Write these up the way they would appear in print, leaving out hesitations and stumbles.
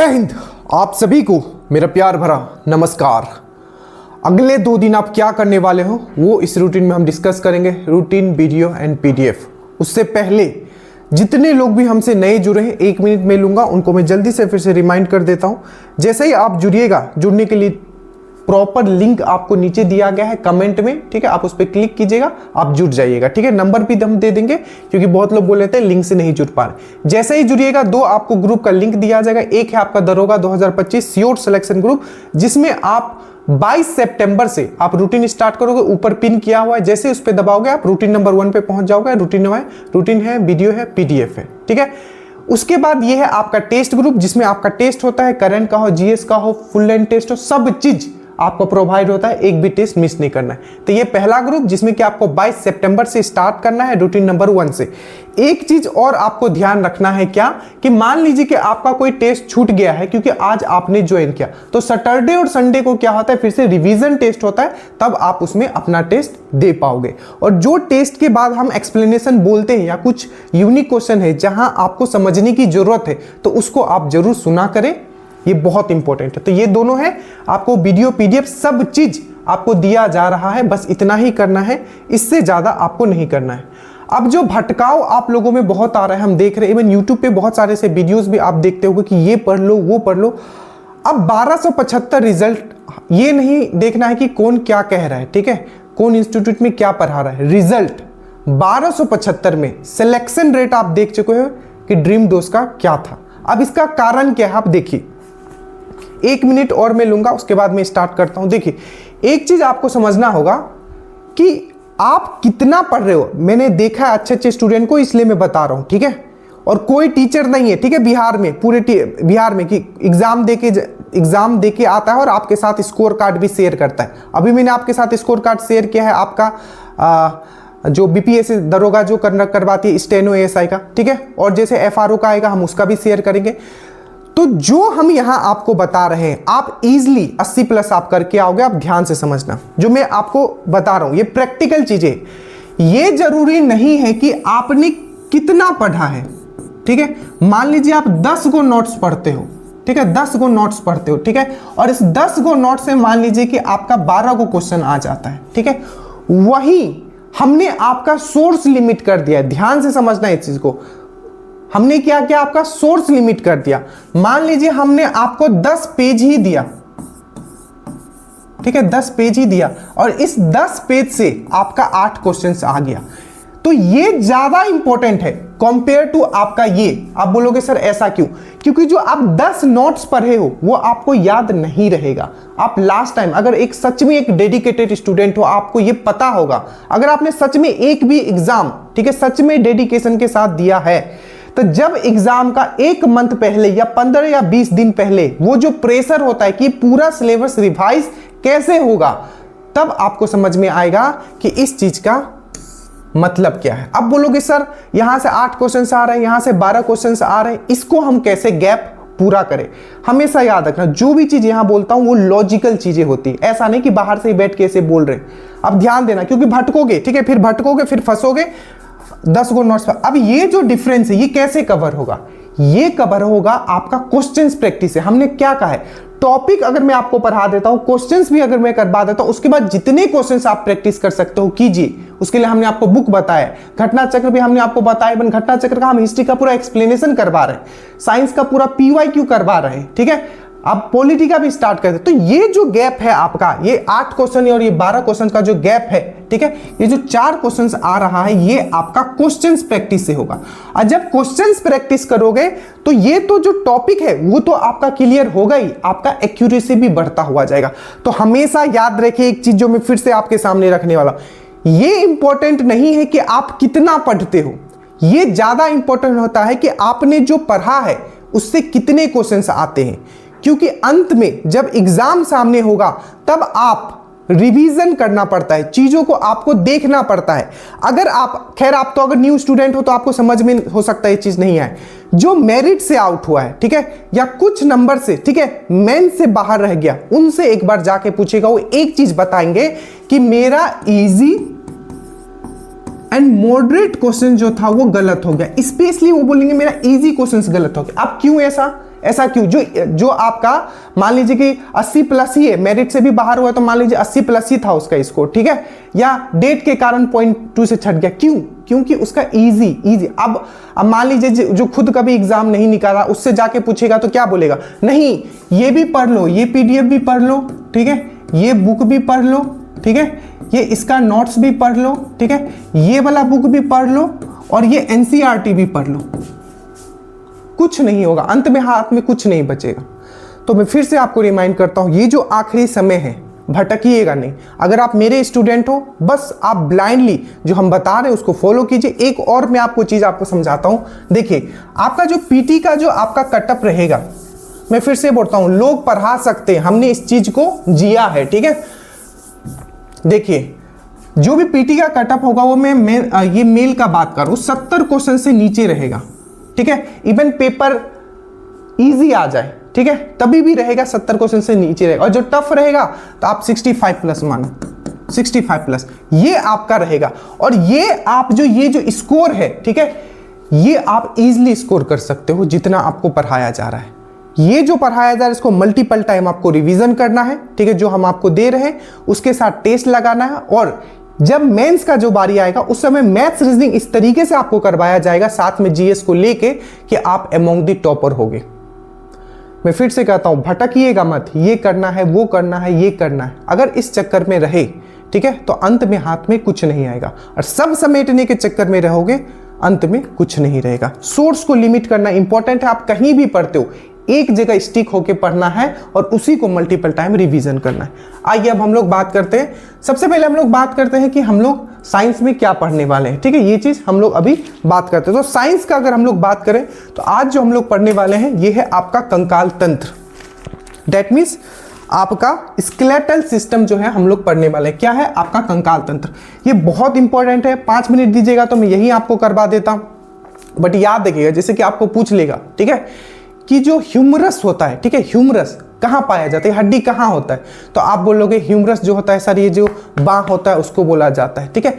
जय हिंद। आप सभी को मेरा प्यार भरा नमस्कार। अगले 2 दिन आप क्या करने वाले हो वो इस रूटीन में हम डिस्कस करेंगे, रूटीन, वीडियो एंड पीडीएफ। उससे पहले जितने लोग भी हमसे नए जुड़े हैं 1 मिनट में लूंगा, उनको मैं जल्दी से फिर से रिमाइंड कर देता हूं। जैसे ही आप जुड़िएगा, जुड़ने के लिए प्रॉपर लिंक आपको नीचे दिया गया है कमेंट में, ठीक है। आप उस पर क्लिक कीजिएगा, आप जुड़ जाइएगा, ठीक है। नंबर भी हम दे देंगे क्योंकि बहुत लोग बोल रहे थे लिंक से नहीं जुड़ पा रहे। जैसे ही जुड़िएगा 2 आपको ग्रुप का लिंक दिया जाएगा। एक है आपका दरोगा 2025 श्योर सिलेक्शन ग्रुप, जिसमें आप 22 सितंबर से आप रूटीन स्टार्ट करोगे। ऊपर पिन किया हुआ है, जैसे उस पर दबाओगे आप रूटीन नंबर 1 पे पहुंच जाओगे। रूटीन है, वीडियो है, पीडीएफ है, ठीक है। उसके बाद ये है आपका टेस्ट ग्रुप, जिसमें आपका टेस्ट होता है, करंट का हो, जीएस का हो, फुल लेंथ टेस्ट हो, सब चीज आपको प्रोवाइड होता है। एक भी टेस्ट मिस नहीं करना है। तो ये पहला ग्रुप जिसमें कि आपको 22 सितंबर से स्टार्ट करना है रूटीन नंबर 1 से। एक चीज और आपको ध्यान रखना है क्या, कि मान लीजिए कि आपका कोई टेस्ट छूट गया है क्योंकि आज आपने ज्वाइन किया, तो सैटरडे और संडे को क्या होता है, फिर से रिवीजन टेस्ट होता है, तब आप उसमें अपना टेस्ट दे पाओगे। और जो टेस्ट के बाद हम एक्सप्लेनेशन बोलते हैं या कुछ यूनिक क्वेश्चन है जहां आपको समझने की जरूरत है, तो उसको आप जरूर सुना करें, ये बहुत इंपॉर्टेंट है। तो ये दोनों है, आपको वीडियो, पीडीएफ सब चीज आपको दिया जा रहा है, बस इतना ही करना है, इससे ज्यादा आपको नहीं करना है। अब जो भटकाव आप लोगों में बहुत आ रहा है, हम देख रहे हैं, इवन यूट्यूब पे बहुत सारे से वीडियोस भी आप देखते होंगे कि ये पढ़ लो, वो पढ़ लो। अब 1275 रिजल्ट, ये नहीं देखना है कि कौन क्या कह रहा है, ठीक है, कौन इंस्टीट्यूट में क्या पढ़ा रहा है। रिजल्ट 1275 में सिलेक्शन रेट आप देख चुके हो कि ड्रीम डोज का क्या था। अब इसका कारण क्या है, आप देखिए। 1 मिनट और मैं लूंगा, उसके बाद मैं स्टार्ट करता हूं। देखिए, एक चीज आपको समझना होगा कि आप कितना पढ़ रहे हो। मैंने देखा है अच्छे स्टूडेंट को, इसलिए मैं बता रहा हूं, ठीक है। और कोई टीचर नहीं है, ठीक है, बिहार में, पूरे बिहार में, कि एग्जाम देके आता है और आपके साथ स्कोर कार्ड भी शेयर करता है। अभी मैंने आपके साथ स्कोर कार्ड शेयर किया है, आपका जो बीपीएससी दरोगा जो करवाती है, स्टेनो एएसआई का, ठीक है। और जैसे एफआरओ का आएगा, हम उसका भी शेयर करेंगे। तो जो हम यहां आपको बता रहे हैं, आप इजीली 80+ आप करके आओगे। आप ध्यान से समझना, जो मैं आपको बता रहा हूं ये प्रैक्टिकल चीजें। ये जरूरी नहीं है कि आपने कितना पढ़ा है, ठीक है। मान लीजिए आप 10 गो नोट्स पढ़ते हो, ठीक है, 10 गो नोट्स पढ़ते हो, ठीक है, और इस 10 गो नोट्स से मान लीजिए कि आपका 12 गो क्वेश्चन आ जाता है, ठीक है। वही हमने आपका सोर्स लिमिट कर दिया है, ध्यान से समझना इस चीज को। हमने क्या किया, आपका सोर्स लिमिट कर दिया। मान लीजिए हमने आपको 10 पेज ही दिया, ठीक है, 10 पेज ही दिया, और इस 10 पेज से आपका 8 क्वेश्चंस आ गया। तो ये ज्यादा इंपॉर्टेंट है कंपेयर टू आपका ये। आप बोलोगे सर ऐसा क्यों, क्योंकि जो आप 10 नोट्स पढ़े हो वो आपको याद नहीं रहेगा। आप लास्ट टाइम अगर एक सच में एक डेडिकेटेड स्टूडेंट हो, आपको ये पता होगा, अगर आपने सच में एक भी एग्जाम, ठीक है, सच में डेडिकेशन के साथ दिया है, तो जब एग्जाम का 1 मंथ पहले या 15 या 20 दिन पहले वो जो प्रेशर होता है कि पूरा सिलेबस रिवाइज कैसे होगा, तब आपको समझ में आएगा कि इस चीज का मतलब क्या है। अब बोलोगे सर यहां से 8 क्वेश्चंस आ रहे हैं, यहां से 12 क्वेश्चंस आ रहे हैं, इसको हम कैसे गैप पूरा करें। हमेशा याद रखना, जो भी चीज यहां बोलता हूं वो लॉजिकल चीजें होती है, ऐसा नहीं कि बाहर से ही बैठ के ऐसे बोल रहे। अब ध्यान देना, क्योंकि भटकोगे, ठीक है, फिर भटकोगे, फिर फंसोगे 10 गो नोट्स पर। अब ये जो डिफरेंस है ये कैसे कवर होगा, ये कवर होगा आपका क्वेश्चंस प्रैक्टिस से। हमने क्या कहा है, टॉपिक अगर मैं आपको पढ़ा देता हूं, क्वेश्चंस भी अगर मैं करवा देता हूं, उसके बाद जितने क्वेश्चंस आप प्रैक्टिस कर सकते हो कीजिए। उसके लिए हमने आपको बुक बताया, घटना चक्र भी हमने आपको बताया। घटना चक्र का हम हिस्ट्री का पूरा एक्सप्लेनेशन करवा रहे हैं, साइंस का पूरा पीवाईक्यू करवा रहे हैं, ठीक है। अब पॉलिटी का भी स्टार्ट करते। तो ये जो गैप है आपका, ये 8 क्वेश्चन और ये 12 क्वेश्चन का जो गैप है, ठीक है, ये जो 4 क्वेश्चंस आ रहा है, ये आपका क्वेश्चंस प्रैक्टिस से होगा। और जब क्वेश्चंस प्रैक्टिस करोगे तो ये तो जो टॉपिक है वो तो आपका क्लियर होगा ही, आपका एक्यूरेसी भी बढ़ता हुआ जाएगा। तो हमेशा याद रखिए एक चीज जो मैं फिर से आपके सामने रखने वाला, ये इंपॉर्टेंट नहीं है कि आप कितना पढ़ते हो, ये ज्यादा इंपॉर्टेंट होता है कि आपने जो पढ़ा है उससे कितने क्वेश्चंस आते हैं। क्योंकि अंत में जब एग्जाम सामने होगा तब आप रिवीजन करना पड़ता है, चीजों को आपको देखना पड़ता है। अगर आप, खैर आप तो अगर न्यू स्टूडेंट हो तो आपको समझ में हो सकता है ये चीज नहीं आए। जो मेरिट से आउट हुआ है, ठीक है, या कुछ नंबर से, ठीक है, मेन से बाहर रह गया, उनसे एक बार जाके पूछेगा, वो एक चीज बताएंगे कि मेरा इजी एंड मॉडरेट क्वेश्चन जो था वो गलत हो गया, स्पेशली वो बोलेंगे मेरा इजी क्वेश्चन गलत हो गया। अब क्यों ऐसा क्यों? जो आपका मान लीजिए कि 80 प्लस ही है, मेरिट से भी बाहर हुआ तो मान लीजिए 80 प्लस ही था उसका स्कोर, ठीक है, या डेट के कारण 0.2 से छट गया, क्यों? क्योंकि उसका इजी। अब मान लीजिए जो खुद कभी एग्जाम नहीं निकाला उससे जाके पूछेगा तो क्या बोलेगा, नहीं ये भी पढ़ लो, ये पीडीएफ भी पढ़ लो, ठीक है, ये बुक भी पढ़ लो, ठीक है, ये इसका नोट्स भी पढ़ लो, ठीक है, ये वाला बुक भी पढ़ लो और ये एनसीईआरटी भी पढ़ लो। कुछ नहीं होगा, अंत में हाथ में कुछ नहीं बचेगा। तो मैं फिर से आपको रिमाइंड करता हूं, ये जो आखिरी समय है भटकिएगा नहीं। अगर आप मेरे स्टूडेंट हो, बस आप ब्लाइंडली जो हम बता रहे हैं उसको फॉलो कीजिए। एक और मैं आपको चीज आपको समझाता हूं, देखिए आपका जो पीटी का जो आपका कटअप रहेगा, मैं फिर से बोलता हूं, लोग पढ़ा सकते हैं, हमने इस चीज को जिया है, ठीक है। देखिए जो भी पीटी का कटअप होगा वो ये मेल का बात कर रहा हूं, 70 क्वेश्चन से नीचे रहेगा, ठीक है। इवन पेपर इजी आ जाए, ठीक है, तभी भी रहेगा 70 क्वेश्चन से नीचे रहेगा। और जो टफ रहेगा तो आप 65 प्लस मानो, 65 प्लस ये आपका रहेगा। और ये आप ये जो स्कोर है, ठीक है, ये आप इजीली स्कोर कर सकते हो जितना आपको पढ़ाया जा रहा है। ये जो पढ़ाया जा रहा है इसको मल्टीपल टाइम आपको रिवीजन करना है, ठीक है, जो हम आपको दे रहे हैं उसके साथ टेस्ट लगाना है। और जब मेंस का जो बारी आएगा उस समय मैथ्स रीजनिंग इस तरीके से आपको करवाया जाएगा साथ में जीएस को लेके कि आप अमंग द टॉपर होगे। मैं फिर से कहता हूं, भटकिएगा मत, ये करना है, वो करना है, ये करना है। अगर इस चक्कर में रहे, ठीक है, तो अंत में हाथ में कुछ नहीं आएगा। और सब समेटने के चक्कर में रहोगे, अंत में कुछ नहीं रहेगा। सोर्स को लिमिट करना इंपॉर्टेंट है। आप कहीं भी पढ़ते हो, एक जगह स्टिक होकर पढ़ना है और उसी को मल्टीपल टाइम रिवीजन करना है। आइए अब हम लोग बात करते हैं, सबसे पहले हम लोग बात करते हैं कि हम लोग साइंस में क्या पढ़ने वाले हैं, ठीक है, ये चीज हम लोग अभी बात करते हैं। तो साइंस का अगर हम लोग बात करें तो आज जो हम लोग पढ़ने वाले हैं ये है आपका कंकाल तंत्र। दैट मीन्स आपका स्केलेटल सिस्टम जो है हम लोग पढ़ने वाले हैं। क्या है? आपका कंकाल तंत्र। ये बहुत इंपॉर्टेंट है, 5 मिनट दीजिएगा तो मैं यही आपको करवा देता हूं। बट याद रखिएगा, जैसे कि आपको पूछ लेगा, ठीक है, कि जो ह्यूमरस होता है, ठीक है, ह्यूमरस कहाँ पाया जाता है, हड्डी कहाँ होता है, तो आप बोलोगे ह्यूमरस जो होता है सर, ये जो बांह होता है उसको बोला जाता है, ठीक है।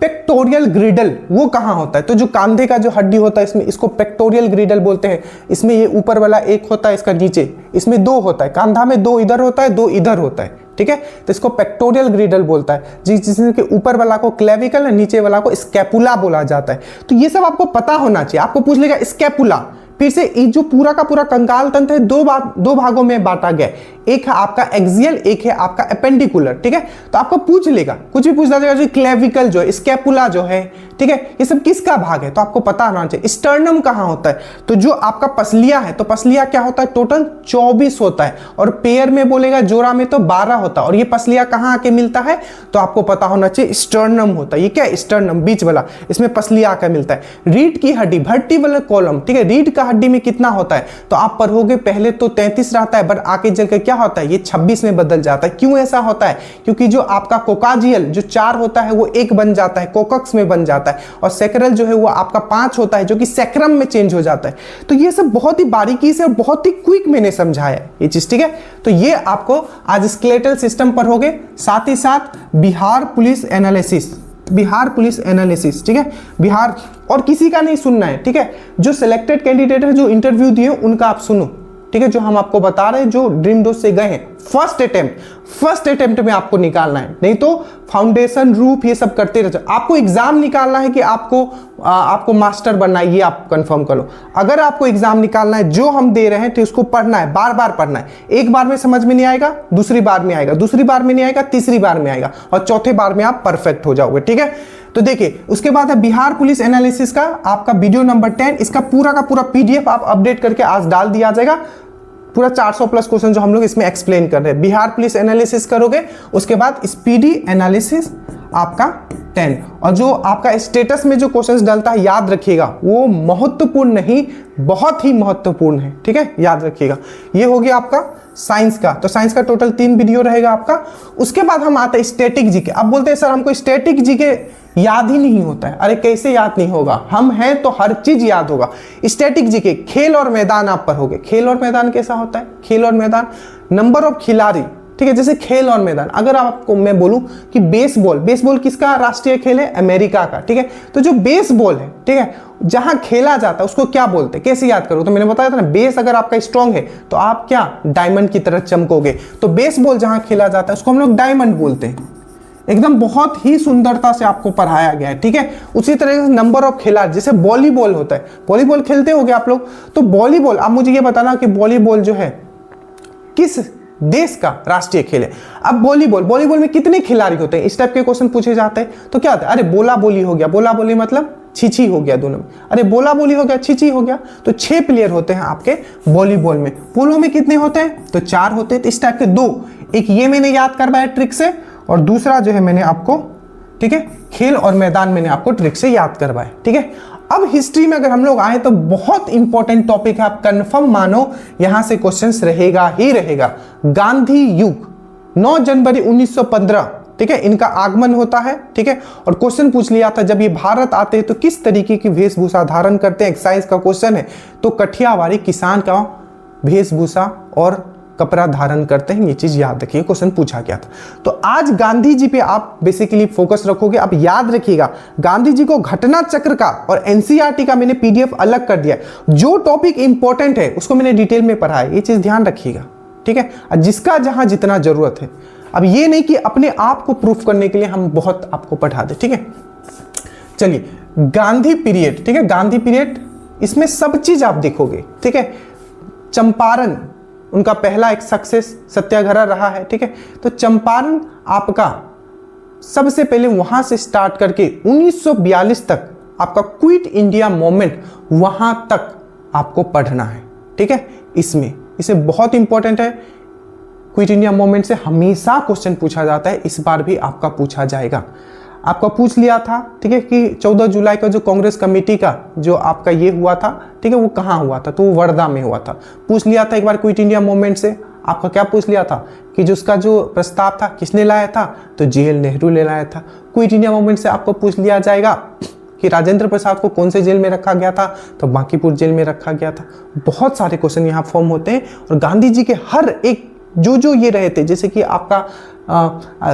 पेक्टोरियल ग्रिडल वो कहाँ होता है, तो जो कंधे का जो हड्डी होता है इसमें, इसको पेक्टोरियल ग्रिडल बोलते हैं। इसमें ये ऊपर वाला एक होता है, इसका नीचे, इसमें 2 होता है, कंधा में 2 इधर होता है, 2 इधर होता है, ठीक है, तो इसको पेक्टोरियल ग्रिडल बोलता है। जिसमें कि ऊपर वाला को क्लेविकल और नीचे वाला को स्कैपुला बोला जाता है। तो ये सब आपको पता होना चाहिए। आपको पूछ लेगा स्कैपुला, फिर से जो पूरा का पूरा कंकाल तंत्र है दो भागों में बांटा गया, एक है आपका एक्सियल, एक है आपका एपेंडिकुलर, ठीक है। तो आपको पूछ लेगा, कुछ भी पूछ लेगा, जो क्लेविकल जो है, स्कैपुला जो है, ठीक है, ये सब किसका भाग है, तो आपको पता होना चाहिए। स्टर्नम कहाँ होता है, तो जो आपका पसलिया है, तो पसलिया क्या होता है, टोटल 24 होता है, और पेयर में बोलेगा जोड़ा में तो 12 होता है। और ये पसलिया कहाँ आके मिलता है, तो आपको पता होना चाहिए स्टर्नम होता है। ये क्या है? स्टर्नम, बीच वाला, इसमें पसलिया आकर मिलता है। रीढ़ की हड्डी, वर्टिब्रल कॉलम, ठीक है, रीढ़ का हड्डी में कितना होता है, तो आप पढ़ोगे पहले तो 33 रहता है, बट आगे चलकर क्या होता है, ये 26 में बदल जाता है। क्यों ऐसा होता है? क्योंकि जो आपका कोकाजियल जो 4 होता है वो 1 बन जाता है, कोकक्स में बन जाता है, और सेक्रल जो है वो आपका 5 होता है, जो कि सेक्रम में चेंज हो जाता है। तो ये सब बहुत ही बारीकी से और बहुत ही क्विक मैंने समझाया ये चीज, ठीक है। तो ये आपको आज स्केलेटल सिस्टम पढ़ोगे, साथ ही साथ Bihar police analysis, Bihar police analysis, ठीक है, बिहार, और किसी का नहीं सुनना है, ठीक है। जो सिलेक्टेड कैंडिडेट है, जो इंटरव्यू दिए उनका आप सुनो, ठीक है, जो हम आपको बता रहे हैं, जो ड्रीम डोज से गए हैं, फर्स्ट अटेम्प्ट में आपको निकालना है, नहीं तो फाउंडेशन, रूप, ये सब करते रहते। आपको एग्जाम निकालना है कि आपको मास्टर बनना है, ये आप कंफर्म कर लो। अगर आपको एग्जाम निकालना है, जो हम दे रहे हैं तो उसको पढ़ना है, बार बार पढ़ना है। एक बार में समझ में नहीं आएगा, दूसरी बार में आएगा, दूसरी बार में नहीं आएगा, तीसरी बार में आएगा, और चौथे बार में आप परफेक्ट हो जाओगे, ठीक है। तो देखिए, उसके बाद है बिहार पुलिस एनालिसिस का आपका वीडियो नंबर 10। इसका पूरा का पूरा पीडीएफ आप अपडेट करके आज डाल दिया जाएगा। पूरा 400 प्लस क्वेश्चन जो हम लोग इसमें एक्सप्लेन कर रहे हैं। बिहार पुलिस एनालिसिस करोगे, उसके बाद स्पीडी एनालिसिस आपका 10, और जो आपका स्टेटस में जो क्वेश्चंस डलता है, याद रखिएगा, वो महत्वपूर्ण नहीं, बहुत ही महत्वपूर्ण है, ठीक है, याद रखिएगा। ये हो गया आपका साइंस का। तो साइंस का टोटल 3 वीडियो रहेगा आपका। उसके बाद हम आते हैं स्टैटिक जीके। अब बोलते हैं सर हमको स्टैटिक जीके याद ही नहीं होता है। अरे कैसे याद नहीं होगा, हम हैं तो हर चीज याद होगा। स्टैटिक जीके, खेल और मैदान आप पढ़ोगे। खेल और मैदान कैसा होता है? खेल और मैदान, नंबर ऑफ खिलाड़ी, ठीक है। जैसे खेल और मैदान, अगर आपको मैं बोलूं कि बेसबॉल, बेसबॉल किसका राष्ट्रीय खेल है? अमेरिका का, ठीक है। तो जो बेसबॉल है, ठीक है, जहां खेला जाता है उसको क्या बोलते हैं? कैसे याद करो? तो मैंने बताया था ना, बेस अगर आपका स्ट्रांग है तो आप क्या डायमंड की तरह चमकोगे। तो बेसबॉल जहां खेला जाता है उसको हम लोग डायमंड बोलते हैं। एकदम बहुत ही सुंदरता से आपको पढ़ाया गया है, ठीक है। उसी तरह से नंबर ऑफ खिलाड़ी, जैसे वॉलीबॉल होता है, वॉलीबॉल खेलते होगे आप लोग, तो वॉलीबॉल, आप मुझे ये बताना कि वॉलीबॉल जो है किस देश का राष्ट्रीय खेल है। अब वॉलीबॉल में कितने खिलाड़ी होते हैं? इस टाइप के क्वेश्चन पूछे जाते हैं तो क्या होता है? अरे बोला बोली हो गया, बोला बोली मतलब छिछी हो गया दोनों में, अरे बोला बोली हो गया, छिछी हो गया। तो 6 प्लेयर होते हैं आपके वॉलीबॉल में। पोलो में कितने होते हैं? तो 4 होते हैं। तो इस टाइप के 2, एक ये मैंने याद करवाया ट्रिक से, और दूसरा जो है मैंने आपको, ठीक है, खेल और मैदान मैंने आपको ट्रिक से याद करवाया, ठीक है। अब हिस्ट्री में अगर हम लोग आए तो बहुत इंपॉर्टेंट टॉपिक है, आप कंफर्म मानो यहां से क्वेश्चंस रहेगा ही रहेगा। गांधी युग 9 जनवरी 1915, ठीक है, इनका आगमन होता है, ठीक है। और क्वेश्चन पूछ लिया था जब ये भारत आते हैं तो किस तरीके की वेशभूषा धारण करते हैं, एक्साइज का क्वेश्चन है। तो कठियावाड़ी किसान का वेशभूषा और कपड़ा धारण करते हैं, ये चीज याद रखिए, क्वेश्चन पूछा गया था। तो आज गांधी जी पे आप बेसिकली फोकस रखोगे। आप याद रखिएगा, गांधी जी को घटना चक्र का और एनसीईआरटी का मैंने पीडीएफ अलग कर दिया है। जो टॉपिक इंपॉर्टेंट है उसको मैंने डिटेल में पढ़ाया, ये चीज ध्यान रखिएगा, ठीक है। जिसका जहां जितना जरूरत है। अब ये नहीं कि अपने आप को प्रूफ करने के लिए हम बहुत आपको पढ़ा दे, ठीक है। चलिए, गांधी पीरियड, ठीक है, गांधी पीरियड, इसमें सब चीज आप देखोगे, ठीक है। चंपारण उनका पहला एक सक्सेस सत्याग्रह रहा है, ठीक है। तो चंपारण आपका सबसे पहले वहां से स्टार्ट करके 1942 तक आपका क्विट इंडिया मूवमेंट, वहां तक आपको पढ़ना है, ठीक है। इसमें इसे बहुत इंपॉर्टेंट है। क्विट इंडिया मूवमेंट से हमेशा क्वेश्चन पूछा जाता है, इस बार भी आपका पूछा जाएगा। आपका पूछ लिया था, ठीक है, कि 14 जुलाई का जो कांग्रेस कमेटी का जो आपका ये हुआ था, ठीक है, वो कहाँ हुआ था? तो वो वर्धा में हुआ था। पूछ लिया था एक बार क्विट इंडिया मूवमेंट से, आपका क्या पूछ लिया था कि जो उसका जो प्रस्ताव था किसने लाया था? तो JL नेहरू ने लाया था। क्विट इंडिया मूवमेंट से आपको पूछ लिया जाएगा कि राजेंद्र प्रसाद को कौन से जेल में रखा गया था? तो बांकीपुर जेल में रखा गया था। बहुत सारे क्वेश्चन यहाँ फॉर्म होते हैं और गांधी जी के हर एक जो ये रहे थे, जैसे कि आपका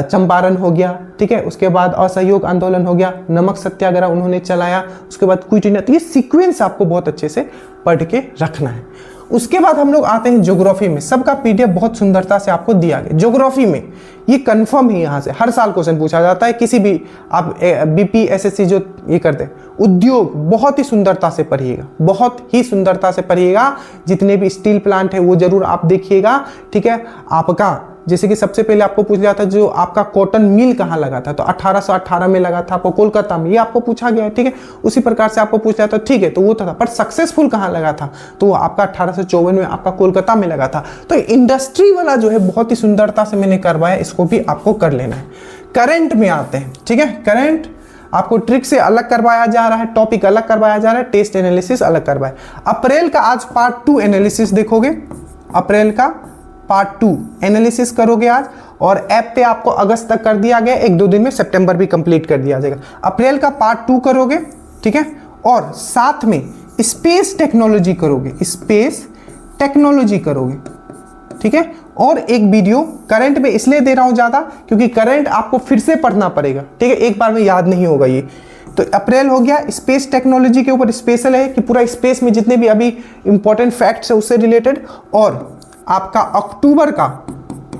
चंपारण हो गया, ठीक है, उसके बाद असहयोग आंदोलन हो गया, नमक सत्याग्रह उन्होंने चलाया, उसके बाद क्विट इंडिया। तो ये सीक्वेंस आपको बहुत अच्छे से पढ़ के रखना है। उसके बाद हम लोग आते हैं ज्योग्राफी में। सबका पीडीएफ बहुत सुंदरता से आपको दिया गया। ज्योग्राफी में ये कंफर्म है, यहाँ से हर साल क्वेश्चन पूछा जाता है। किसी भी आप बीपी एसएससी जो ये करते हैं, उद्योग बहुत ही सुंदरता से पढ़िएगा, बहुत ही सुंदरता से पढ़िएगा। जितने भी स्टील प्लांट है वो जरूर आप देखिएगा, ठीक है। आपका जैसे कि सबसे पहले आपको पूछ लिया था जो आपका कॉटन मिल कहाँ लगा था? तो 1818 में लगा था आपको कोलकाता में, ये आपको पूछा गया है, ठीक है। उसी प्रकार से आपको पूछ लिया था, ठीक है, तो वो था, पर सक्सेसफुल कहाँ लगा था? तो वो आपका 1854 में आपका कोलकाता में लगा था। तो इंडस्ट्री वाला जो है बहुत ही सुंदरता से मैंने करवाया, इसको भी आपको कर लेना है। करंट में आते हैं, ठीक है। करंट आपको ट्रिक से अलग करवाया जा रहा है, टॉपिक अलग करवाया जा रहा है, टेस्ट एनालिसिस अलग करवाया। अप्रैल का आज पार्ट 2 एनालिसिस देखोगे, अप्रैल का पार्ट 2 एनालिसिस करोगे आज, और ऐप पे आपको अगस्त तक कर दिया गया, 1-2 दिन में सितंबर भी कंप्लीट कर दिया जाएगा। अप्रैल का पार्ट 2 करोगे, ठीक है, और साथ में स्पेस टेक्नोलॉजी करोगे, स्पेस टेक्नोलॉजी करोगे, ठीक है। और एक वीडियो करंट में इसलिए दे रहा हूं ज्यादा क्योंकि करंट आपको फिर से पढ़ना पड़ेगा, ठीक है, एक बार में याद नहीं होगा ये। तो अप्रैल हो गया, स्पेस टेक्नोलॉजी के ऊपर स्पेशल है कि पूरा स्पेस में जितने भी अभी इंपॉर्टेंट फैक्ट्स है उससे रिलेटेड। और आपका अक्टूबर का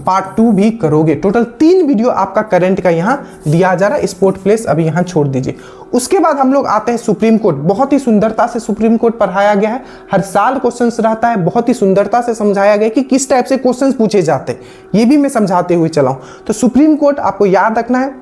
पार्ट 2 भी करोगे। टोटल 3 वीडियो आपका करंट का यहाँ दिया जा रहा है। स्पोर्ट प्लेस अभी यहाँ छोड़ दीजिए। उसके बाद हम लोग आते हैं सुप्रीम कोर्ट। बहुत ही सुंदरता से सुप्रीम कोर्ट पढ़ाया गया है, हर साल क्वेश्चंस रहता है, बहुत ही सुंदरता से समझाया गया कि किस टाइप से क्वेश्चंस पूछे जाते हैं, ये भी मैं समझाते हुए चला हूं। तो सुप्रीम कोर्ट आपको याद रखना है।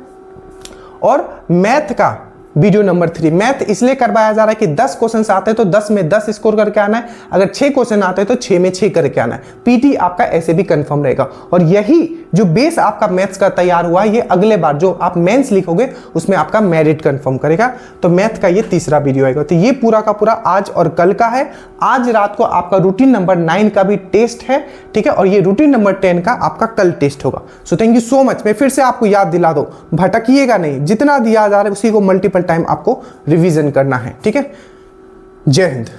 और मैथ का वीडियो नंबर 3, मैथ इसलिए करवाया जा रहा है कि 10 क्वेश्चन आते हैं तो 10 में 10 स्कोर करके आना है, अगर 6 क्वेश्चन आते हैं तो 6 में 6 करके आना है। पीटी आपका ऐसे भी कंफर्म रहेगा। और यही जो बेस आपका मैथ्स का तैयार हुआ है, ये अगले बार जो आप मेंस लिखोगे उसमें आपका मेरिट कंफर्म करेगा। तो मैथ का ये तीसरा वीडियो आएगा। तो ये पूरा का पूरा आज और कल का है। आज रात को आपका रूटीन नंबर 9 का भी टेस्ट है, ठीक है, और ये रूटीन नंबर 10 का आपका कल टेस्ट होगा। So thank you so much. मैं फिर से आपको याद दिला दो, भटकिएगा नहीं, जितना दिया जा रहा है उसी को मल्टीपल टाइम आपको रिवीजन करना है, ठीक है। जय हिंद।